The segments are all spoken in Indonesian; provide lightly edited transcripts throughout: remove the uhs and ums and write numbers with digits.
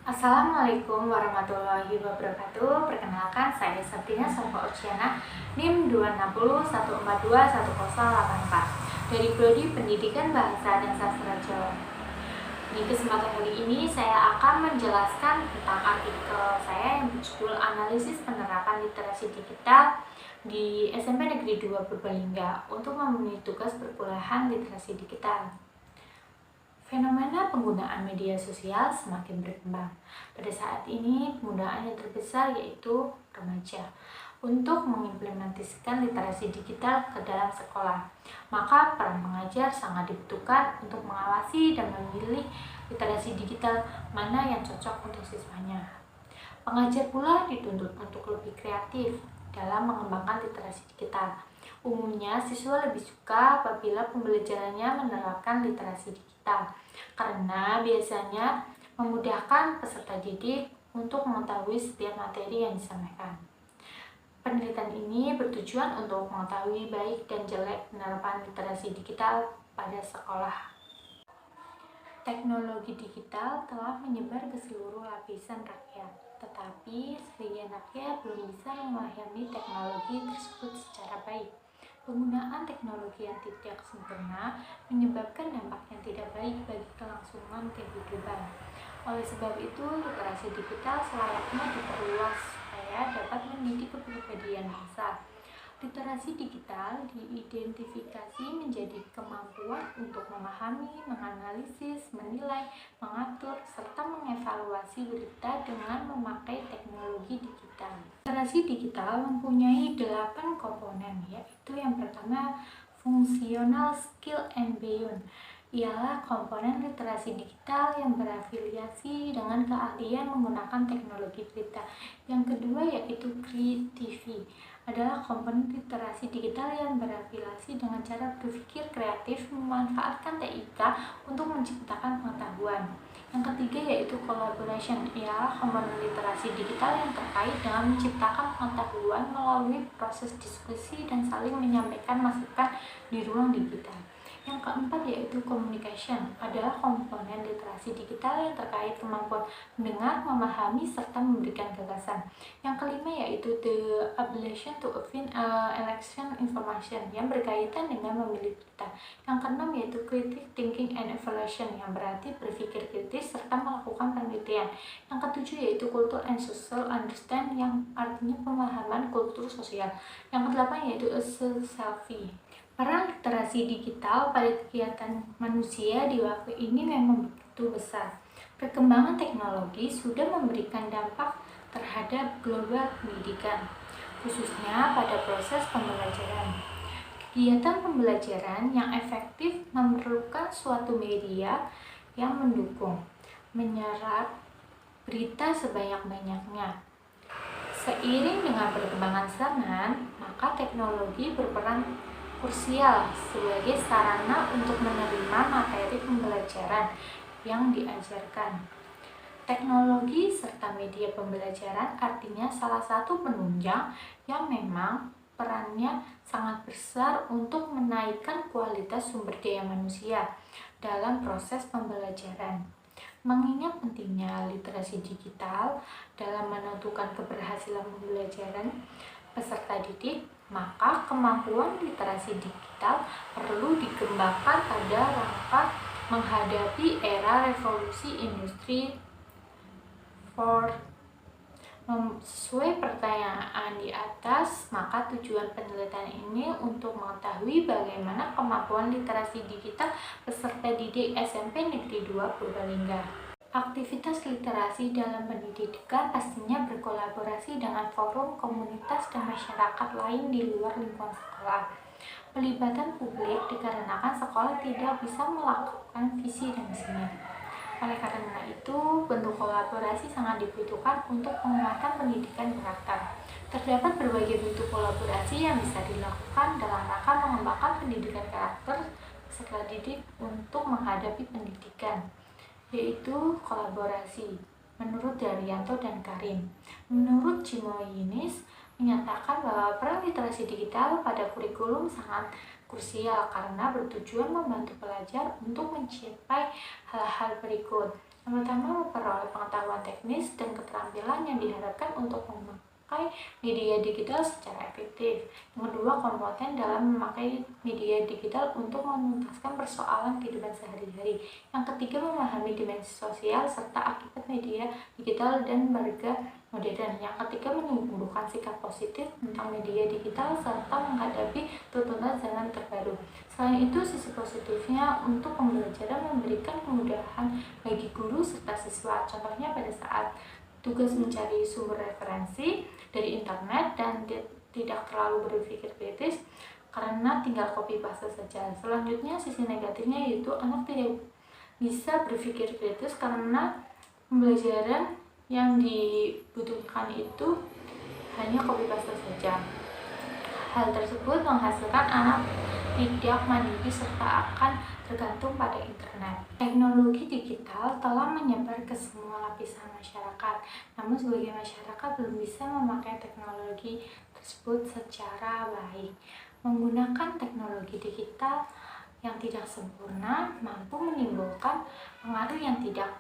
Assalamualaikum warahmatullahi wabarakatuh. Perkenalkan, saya Septina Sofa Oceana, NIM 26014210084 dari Prodi Pendidikan Bahasa dan Sastra Jawa. Di kesempatan kali ini saya akan menjelaskan tentang artikel saya yang berjudul Analisis Penerapan Literasi Digital di SMP Negeri 2 Purbalingga untuk memenuhi tugas perkuliahan literasi digital. Fenomena penggunaan media sosial semakin berkembang. Pada saat ini, penggunaan yang terbesar yaitu remaja untuk mengimplementasikan literasi digital ke dalam sekolah. Maka peran pengajar sangat dibutuhkan untuk mengawasi dan memilih literasi digital mana yang cocok untuk siswanya. Pengajar pula dituntut untuk lebih kreatif dalam mengembangkan literasi digital. Umumnya, siswa lebih suka apabila pembelajarannya menerapkan literasi digital, karena biasanya memudahkan peserta didik untuk mengetahui setiap materi yang disampaikan. Penelitian ini bertujuan untuk mengetahui baik dan jelek penerapan literasi digital pada sekolah. Teknologi digital telah menyebar ke seluruh lapisan rakyat, tetapi sebagian rakyat belum bisa memahami teknologi tersebut secara baik. Penggunaan teknologi yang tidak sempurna menyebabkan dampak yang tidak baik bagi kelangsungan kehidupan. Oleh sebab itu, literasi digital selayaknya diperluas supaya dapat mendidik kepribadian bangsa. Literasi digital diidentifikasi menjadi kemampuan untuk memahami, menganalisis, menilai, mengatur, serta mengevaluasi berita dengan memakai teknologi digital. Literasi digital mempunyai 8 komponen, yaitu yang pertama, fungsional skill and beyond. Ialah komponen literasi digital yang berafiliasi dengan keahlian menggunakan teknologi berita. Yang kedua yaitu creativity, adalah komponen literasi digital yang berafiliasi dengan cara berpikir kreatif memanfaatkan TIK untuk menciptakan pengetahuan. Yang ketiga yaitu collaboration, ialah komponen literasi digital yang terkait dengan menciptakan pengetahuan melalui proses diskusi dan saling menyampaikan masukan di ruang digital. Yang keempat yaitu communication, adalah komponen literasi digital yang terkait kemampuan mendengar, memahami, serta memberikan gagasan. Yang kelima yaitu the ability to obtain election information, yang berkaitan dengan memilih berita. Yang keenam yaitu critical thinking and evaluation, yang berarti berpikir kritis serta melakukan penelitian. Yang ketujuh yaitu cultural and social understand, yang artinya pemahaman kultur sosial. Yang kedelapan yaitu selfie. Peran literasi digital pada kegiatan manusia di waktu ini memang begitu besar. Perkembangan teknologi sudah memberikan dampak terhadap global pendidikan, khususnya pada proses pembelajaran. Kegiatan pembelajaran yang efektif memerlukan suatu media yang mendukung, menyerap berita sebanyak-banyaknya. Seiring dengan perkembangan zaman, maka teknologi berperan krusial sebagai sarana untuk menerima materi pembelajaran yang diajarkan. Teknologi serta media pembelajaran artinya salah satu penunjang yang memang perannya sangat besar untuk menaikkan kualitas sumber daya manusia dalam proses pembelajaran. Mengingat pentingnya literasi digital dalam menentukan keberhasilan pembelajaran peserta didik, maka kemampuan literasi digital perlu dikembangkan pada rangka menghadapi era revolusi industri 4. Sesuai pertanyaan di atas, maka tujuan penelitian ini untuk mengetahui bagaimana kemampuan literasi digital peserta didik SMP Negeri 2 Purbalingga. Aktivitas literasi dalam pendidikan pastinya berkolaborasi dengan forum, komunitas, dan masyarakat lain di luar lingkungan sekolah. Pelibatan publik dikarenakan sekolah tidak bisa melakukan visi dan misinya. Oleh karena itu, bentuk kolaborasi sangat dibutuhkan untuk penguatan pendidikan karakter. Terdapat berbagai bentuk kolaborasi yang bisa dilakukan dalam rangka mengembangkan pendidikan karakter peserta didik untuk menghadapi pendidikan, yaitu kolaborasi. Menurut Daryanto dan Karim, menurut Cimoinis menyatakan bahwa peran literasi digital pada kurikulum sangat krusial karena bertujuan membantu pelajar untuk mencapai hal-hal berikut. Yang Yang pertama, memperoleh pengetahuan teknis dan keterampilan yang diharapkan untuk memakai media digital secara efektif. Yang kedua, kompeten dalam memakai media digital untuk menuntaskan persoalan kehidupan sehari-hari. Yang ketiga, memahami dimensi sosial serta akibat media digital dan warga modern. Yang ketiga, menumbuhkan sikap positif tentang media digital serta menghadapi tuntutan zaman terbaru. Selain itu, sisi positifnya untuk pembelajaran memberikan kemudahan bagi guru serta siswa. Contohnya pada saat tugas mencari sumber referensi dari internet dan tidak terlalu berpikir kritis karena tinggal copy paste saja. Selanjutnya, sisi negatifnya yaitu anak tidak bisa berpikir kritis karena pembelajaran yang dibutuhkan itu hanya copy paste saja. Hal tersebut menghasilkan anak tidak mandiri serta akan tergantung pada internet. Teknologi digital telah menyebar ke semua lapisan masyarakat, namun sebagian masyarakat belum bisa memakai teknologi tersebut secara baik. Menggunakan teknologi digital yang tidak sempurna mampu menimbulkan pengaruh yang tidak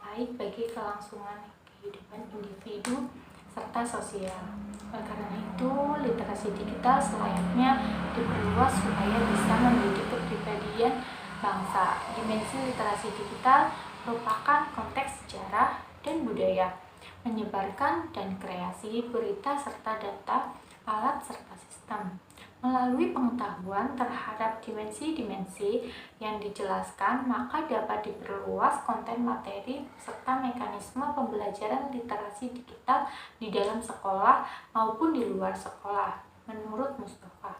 baik bagi kelangsungan kehidupan individu serta sosial. Oleh karena itu, literasi digital selayaknya diperluas supaya bisa mendidik kepribadian bangsa. Dimensi literasi digital merupakan konteks sejarah dan budaya, menyebarkan dan kreasi berita serta data, alat serta sistem. Melalui pengetahuan terhadap dimensi-dimensi yang dijelaskan, maka dapat diperluas konten materi serta mekanisme pembelajaran literasi digital di dalam sekolah maupun di luar sekolah. Menurut Mustafa,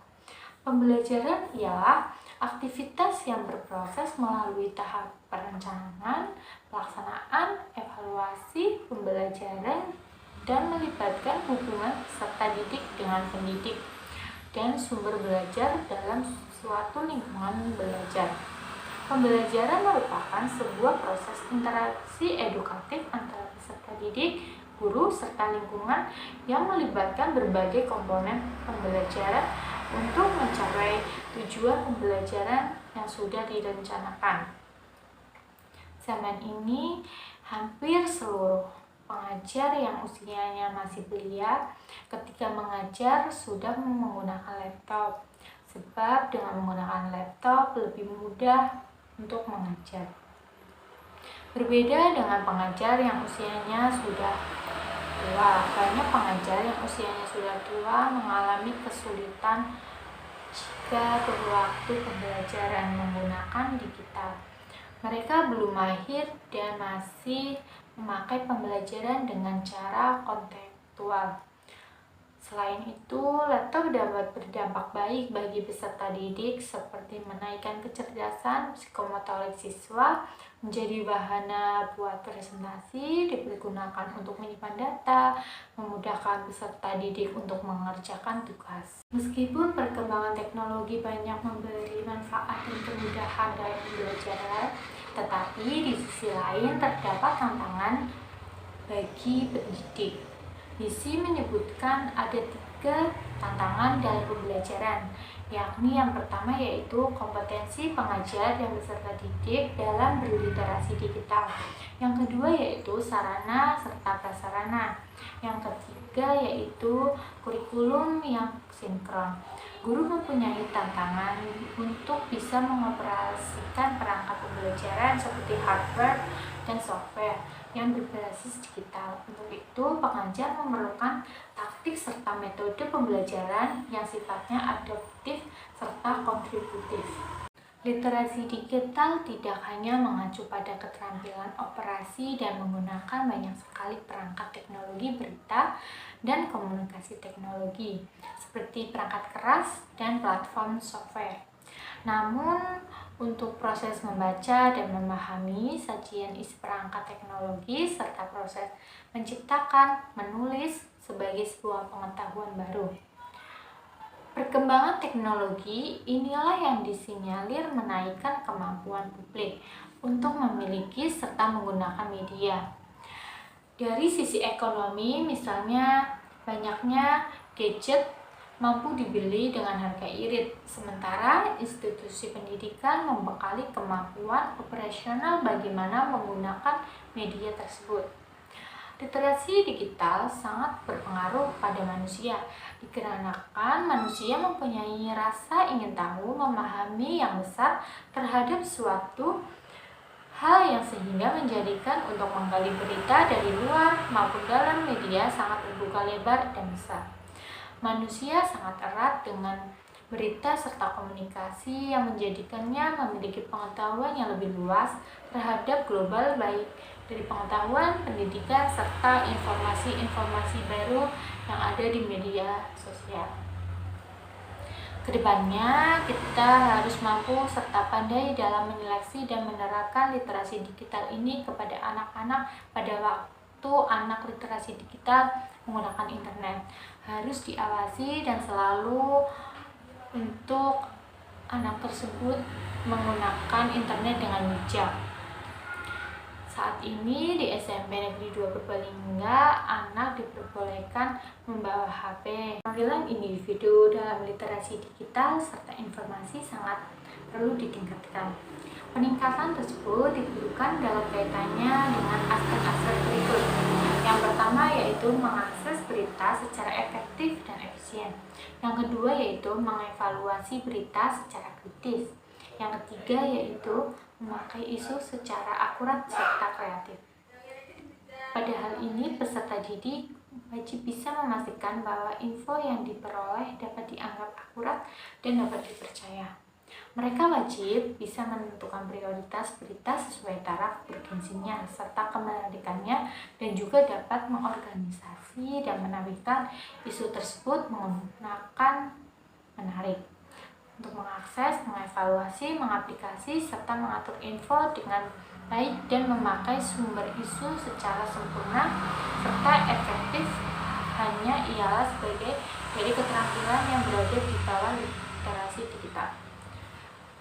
pembelajaran ialah aktivitas yang berproses melalui tahap perencanaan, pelaksanaan, evaluasi, pembelajaran, dan melibatkan hubungan peserta didik dengan pendidik dan sumber belajar dalam suatu lingkungan belajar. Pembelajaran merupakan sebuah proses interaksi edukatif antara peserta didik, guru, serta lingkungan yang melibatkan berbagai komponen pembelajaran untuk mencapai tujuan pembelajaran yang sudah direncanakan. Zaman ini, hampir seluruh pengajar yang usianya masih belia ketika mengajar sudah menggunakan laptop, sebab dengan menggunakan laptop lebih mudah untuk mengajar. Berbeda dengan pengajar yang usianya sudah tua, banyak pengajar yang usianya sudah tua mengalami kesulitan jika berwaktu pembelajaran menggunakan digital. Mereka belum mahir dan masih memakai pembelajaran dengan cara kontekstual. Selain itu, laptop dapat berdampak baik bagi peserta didik seperti menaikkan kecerdasan psikomotorik siswa, menjadi wahana buat presentasi, dipergunakan untuk menyimpan data, memudahkan peserta didik untuk mengerjakan tugas. Meskipun perkembangan teknologi banyak memberi manfaat dan kemudahan dalam pembelajaran, tetapi di sisi lain terdapat tantangan bagi pendidik. Misi menyebutkan ada 3 tantangan dalam pembelajaran, yakni yang pertama yaitu kompetensi pengajar dan peserta didik dalam berliterasi digital. Yang kedua yaitu sarana serta prasarana. Yang ketiga yaitu kurikulum yang sinkron. Guru mempunyai tantangan untuk bisa mengoperasikan perangkat pembelajaran seperti hardware dan software yang berbasis digital. Untuk itu, pengajar memerlukan taktik serta metode pembelajaran yang sifatnya adaptif serta kontributif. Literasi digital tidak hanya mengacu pada keterampilan operasi dan menggunakan banyak sekali perangkat teknologi berita dan komunikasi teknologi, seperti perangkat keras dan platform software. Namun, untuk proses membaca dan memahami sajian isi perangkat teknologi serta proses menciptakan, menulis sebagai sebuah pengetahuan baru. Perkembangan teknologi inilah yang disinyalir menaikkan kemampuan publik untuk memiliki serta menggunakan media. Dari sisi ekonomi, misalnya banyaknya gadget mampu dibeli dengan harga irit, sementara institusi pendidikan membekali kemampuan operasional bagaimana menggunakan media tersebut. Literasi digital sangat berpengaruh pada manusia, dikarenakan manusia mempunyai rasa ingin tahu, memahami yang besar terhadap suatu hal yang sehingga menjadikan untuk menggali berita dari luar maupun dalam media sangat terbuka lebar dan besar. Manusia sangat erat dengan berita serta komunikasi yang menjadikannya memiliki pengetahuan yang lebih luas terhadap global, baik dari pengetahuan, pendidikan, serta informasi-informasi baru yang ada di media sosial. Kedepannya, kita harus mampu serta pandai dalam menyeleksi dan menerapkan literasi digital ini kepada anak-anak pada waktu anak literasi digital menggunakan internet. Harus diawasi dan selalu untuk anak tersebut menggunakan internet dengan bijak. Saat ini di SMP Negeri 2 Purbalingga, anak diperbolehkan membawa HP. Penampilan individu dalam literasi digital serta informasi sangat perlu ditingkatkan. Peningkatan tersebut diperlukan dalam kaitannya dengan aspek-aspek berikut. Yang pertama yaitu mengakses berita secara efektif dan efisien. Yang kedua yaitu mengevaluasi berita secara kritis. Yang ketiga yaitu memakai isu secara akurat serta kreatif. Pada hal ini, peserta didik wajib bisa memastikan bahwa info yang diperoleh dapat dianggap akurat dan dapat dipercaya. Mereka wajib bisa menentukan prioritas berita sesuai taraf urgensinya serta kemenarikannya, dan juga dapat mengorganisasi dan menampilkan isu tersebut menggunakan menarik untuk mengakses, mengevaluasi, mengaplikasi, serta mengatur info dengan baik dan memakai sumber isu secara sempurna serta efektif hanya ialah sebagai dari keterampilan yang berada di bawah literasi digital.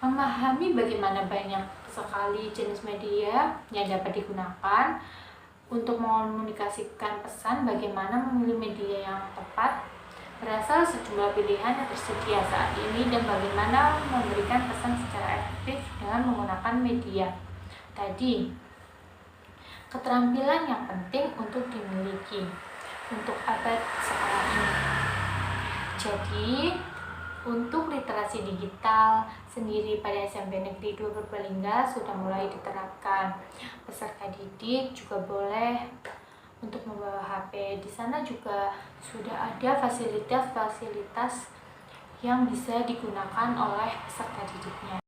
Memahami bagaimana banyak sekali jenis media yang dapat digunakan untuk mengkomunikasikan pesan, bagaimana memilih media yang tepat, berasal sejumlah pilihan yang tersedia saat ini, dan bagaimana memberikan pesan secara efektif dengan menggunakan media tadi. Keterampilan yang penting untuk dimiliki untuk abad sekarang ini. Jadi, untuk literasi digital sendiri pada SMP Negeri 2 Purbalingga sudah mulai diterapkan. Peserta didik juga boleh untuk membawa HP. Di sana juga sudah ada fasilitas-fasilitas yang bisa digunakan oleh peserta didiknya.